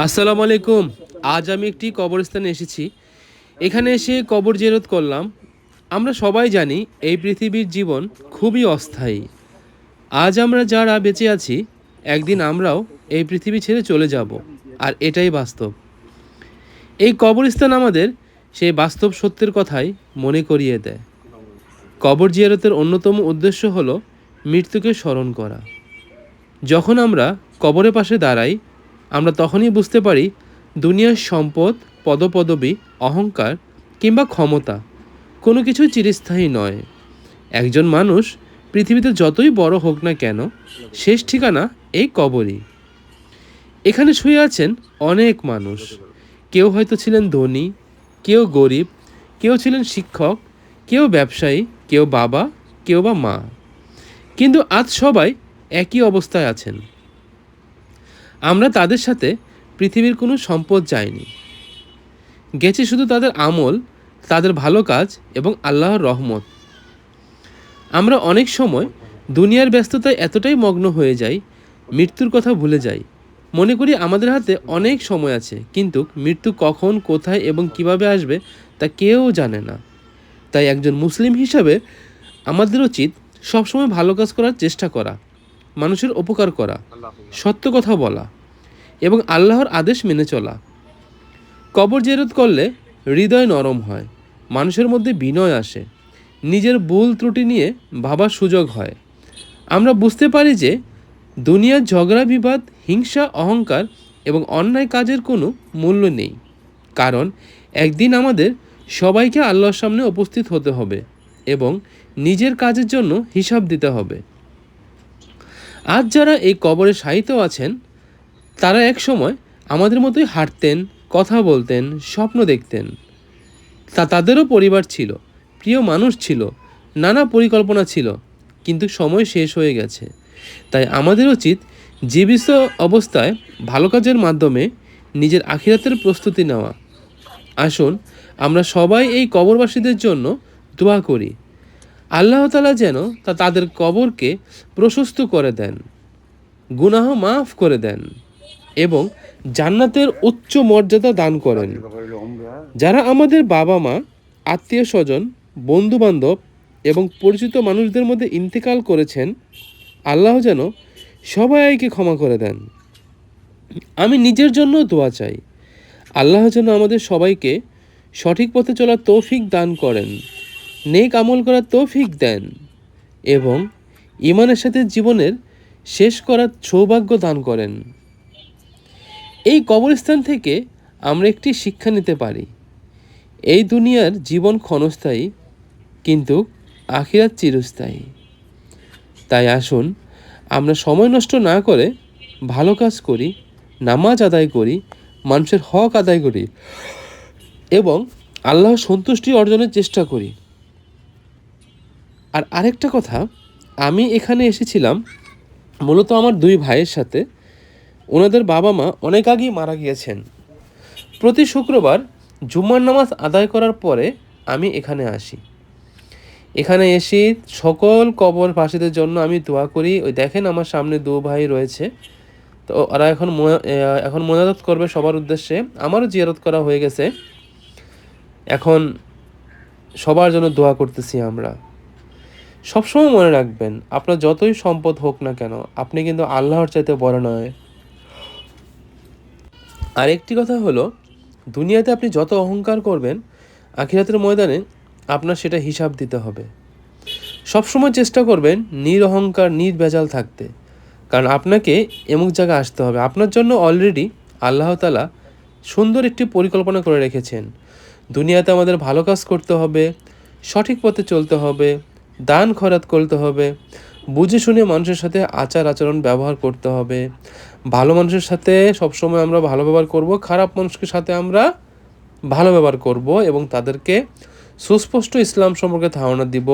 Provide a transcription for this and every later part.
আসসালামু আলাইকুম। আজ আমি একটি কবরস্থানে এসেছি। এখানে এসে কবর জিয়ারত করলাম। আমরা সবাই জানি এই পৃথিবীর জীবন খুবই অস্থায়ী। আজ আমরা যারা বেঁচে আছি, একদিন আমরাও এই পৃথিবী ছেড়ে চলে যাব। আর এটাই বাস্তব। এই কবরস্থান আমাদের সেই বাস্তব সত্যের কথাই মনে করিয়ে দেয়। কবর জিয়ারতের অন্যতম উদ্দেশ্য হলো মৃত্যুকে স্মরণ করা। যখন আমরা কবরের পাশে দাঁড়াই, আমরা তখনই বুঝতে পারি দুনিয়ার সম্পদ, পদপদবী, অহংকার কিংবা ক্ষমতা কোনো কিছুই চিরস্থায়ী নয়। একজন মানুষ পৃথিবীতে যতই বড় হোক না কেন, শেষ ঠিকানা এই কবরই। এখানে শুয়ে আছেন অনেক মানুষ। কেউ হয়তো ছিলেন ধনী, কেউ গরিব, কেউ ছিলেন শিক্ষক, কেউ ব্যবসায়ী, কেউ বাবা, কেউ বা মা। কিন্তু আজ সবাই একই অবস্থায় আছেন। আমরা তাদের সাথে পৃথিবীর কোনো সম্পদ চাইনি, গেছে শুধু তাদের আমল, তাদের ভালো কাজ এবং আল্লাহর রহমত। আমরা অনেক সময় দুনিয়ার ব্যস্ততায় এতটাই মগ্ন হয়ে যাই, মৃত্যুর কথা ভুলে যাই। মনে করি আমাদের হাতে অনেক সময় আছে, কিন্তু মৃত্যু কখন, কোথায় এবং কিভাবে আসবে তা কেউ জানে না। তাই একজন মুসলিম হিসাবে আমাদের উচিত সবসময় ভালো কাজ করার চেষ্টা করা, মানুষের উপকার করা, সত্য কথা বলা এবং আল্লাহর আদেশ মেনে চলা। কবর জিয়ারত করলে হৃদয় নরম হয়, মানুষের মধ্যে বিনয় আসে, নিজের ভুল ত্রুটি নিয়ে ভাবার সুযোগ হয়। আমরা বুঝতে পারি যে দুনিয়ার ঝগড়া, বিবাদ, হিংসা, অহংকার এবং অন্যায় কাজের কোনো মূল্য নেই। কারণ একদিন আমাদের সবাইকে আল্লাহর সামনে উপস্থিত হতে হবে এবং নিজের কাজের জন্য হিসাব দিতে হবে। আজ যারা এই কবরে শায়িত আছেন, তারা এক সময় আমাদের মতোই হাঁটতেন, কথা বলতেন, স্বপ্ন দেখতেন। তাদেরও পরিবার ছিল, প্রিয় মানুষ ছিল, নানা পরিকল্পনা ছিল, কিন্তু সময় শেষ হয়ে গেছে। তাই আমাদের উচিত জীবিত অবস্থায় ভালো কাজের মাধ্যমে নিজের আখিরাতের প্রস্তুতি নেওয়া। আসুন আমরা সবাই এই কবরবাসীদের জন্য দোয়া করি। আল্লাহ তাআলা যেন তাদের কবরকে প্রশস্ত করে দেন, গুনাহ মাফ করে দেন এবং জান্নাতের উচ্চ মর্যাদা দান করেন। যারা আমাদের বাবা মা, আত্মীয় স্বজন, বন্ধু বান্ধব এবং পরিচিত মানুষদের মধ্যে ইন্তেকাল করেছেন, আল্লাহ যেন সবাইকে ক্ষমা করে দেন। আমি নিজের জন্য দোয়া চাই, আল্লাহ যেন আমাদের সবাইকে সঠিক পথে চলার তৌফিক দান করেন, নেক আমল করার তৌফিক দেন এবং ঈমানের সাথে জীবনের শেষ করার সৌভাগ্য দান করেন। এই কবরস্থান থেকে আমরা একটি শিক্ষা নিতে পারি। এই দুনিয়ার জীবন ক্ষণস্থায়ী, কিন্তু আখিরাত চিরস্থায়ী। তাই আসুন আমরা সময় নষ্ট না করে ভালো কাজ করি, নামাজ আদায় করি, মানুষের হক আদায় করি এবং আল্লাহর সন্তুষ্টি অর্জনের চেষ্টা করি। আর আরেকটা কথা, আমি এখানে এসেছিলাম মূলত আমার দুই ভাইয়ের সাথে। ওনাদের বাবা মা অনেক আগেই মারা গিয়েছেন। প্রতি শুক্রবার জুম্মার নামাজ আদায় করার পরে আমি এখানে আসি। এখানে এসে সকল কবরবাসীদের জন্য আমি দোয়া করি। ওই দেখেন আমার সামনে দু ভাই রয়েছে, তো ওরা এখন মোনাজাত করবে সবার উদ্দেশ্যে। আমারও জিয়ারত করা হয়ে গেছে, এখন সবার জন্য দোয়া করতেছি আমরা। সবসময় মনে রাখবেন, আপনার যতই সম্পদ হোক না কেন, আপনি কিন্তু আল্লাহর চাইতে বড় নয়। আর একটি কথা হলো, দুনিয়াতে আপনি যত অহংকার করবেন, আখিরাতের ময়দানে আপনার সেটা হিসাব দিতে হবে। সবসময় চেষ্টা করবেন নিরহংকার, নির্ভেজাল থাকতে, কারণ আপনাকে এমুক জায়গায় আসতে হবে। আপনার জন্য অলরেডি আল্লাহ তাআলা সুন্দর একটি পরিকল্পনা করে রেখেছেন। দুনিয়াতে আমাদের ভালো কাজ করতে হবে, সঠিক পথে চলতে হবে, দান খয়রাত করতে হবে, বুঝে শুনে মানুষের সাথে আচার আচরণ ব্যবহার করতে হবে। ভালো মানুষের সাথে সবসময় আমরা ভালো ব্যবহার করব, খারাপ মানুষের সাথে আমরা ভালো ব্যবহার করব এবং তাদেরকে সুস্পষ্ট ইসলাম সম্পর্কে ধারণা দিব।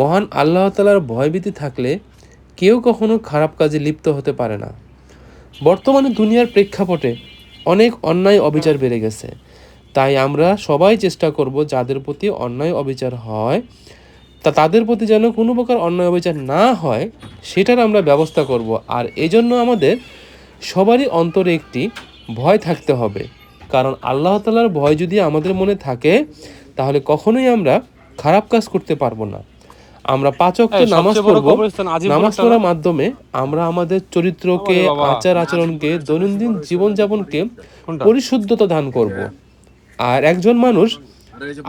মহান আল্লাহ তাআলার ভয়ভীতি থাকলে কেউ কখনো খারাপ কাজে লিপ্ত হতে পারে না। বর্তমানে দুনিয়ার প্রেক্ষাপটে অনেক অন্যায় অবিচার বেড়ে গেছে। তাই আমরা সবাই চেষ্টা করব যাদের প্রতি অন্যায় অবিচার হয়, তাদের প্রতি যেন কোনো প্রকার অন্যায় অবিচার না হয়, সেটার আমরা ব্যবস্থা করব। আর এজন্য আমাদের সবারই অন্তরে একটি ভয় থাকতে হবে, কারণ আল্লাহ তাআলার ভয় যদি আমাদের মনে থাকে তাহলে কখনোই আমরা খারাপ কাজ করতে পারবো না। আমরা 5 ওয়াক্ত নামাজ পড়ব। নামাজ পড়ার মাধ্যমে আমরা আমাদের চরিত্রকে, আচার আচরণকে, দৈনন্দিন জীবনযাপনকে পরিশুদ্ধতা দান করব। আর একজন মানুষ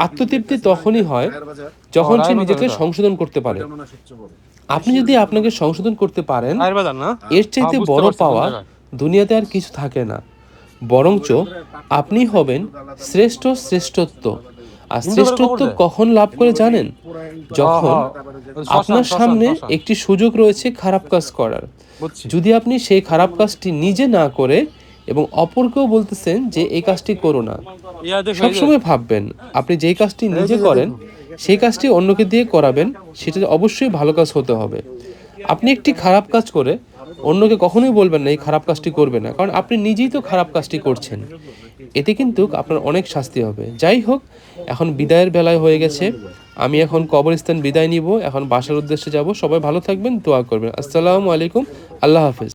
আত্মতৃপ্তি তখনই হয় যখন সে নিজেকে সংশোধন করতে পারে। আপনি যদি আপনাকে সংশোধন করতে পারেন, এর চাইতে বড় পাওয়া দুনিয়াতে আর কিছু থাকে না। বরঞ্চ আপনি হবেন শ্রেষ্ঠত্ব। আর শ্রেষ্ঠত্ব কখন লাভ করে জানেন? যখন আপনার সামনে একটি সুযোগ রয়েছে খারাপ কাজ করার। যদি আপনি সেই খারাপ কাজটি নিজে না করে এবং অপরকেও বলতেছেন যে এই কাজটি করো না, সবসময় ভাববেন আপনি যেই কাজটি নিজে করেন সেই কাজটি অন্যকে দিয়ে করাবেন, সেটা অবশ্যই ভালো কাজ হতে হবে। আপনি একটি খারাপ কাজ করে অন্যকে কখনোই বলবেন না এই খারাপ কাজটি করবে না, কারণ আপনি নিজেই তো খারাপ কাজটি করছেন। এতে কিন্তু আপনার অনেক শাস্তি হবে। যাই হোক, এখন বিদায়ের বেলায় হয়ে গেছে। আমি এখন কবরস্থান বিদায় নিব, এখন বাসার উদ্দেশ্যে যাব। সবাই ভালো থাকবেন, দোয়া করবেন। আসসালামু আলাইকুম, আল্লাহ হাফেজ।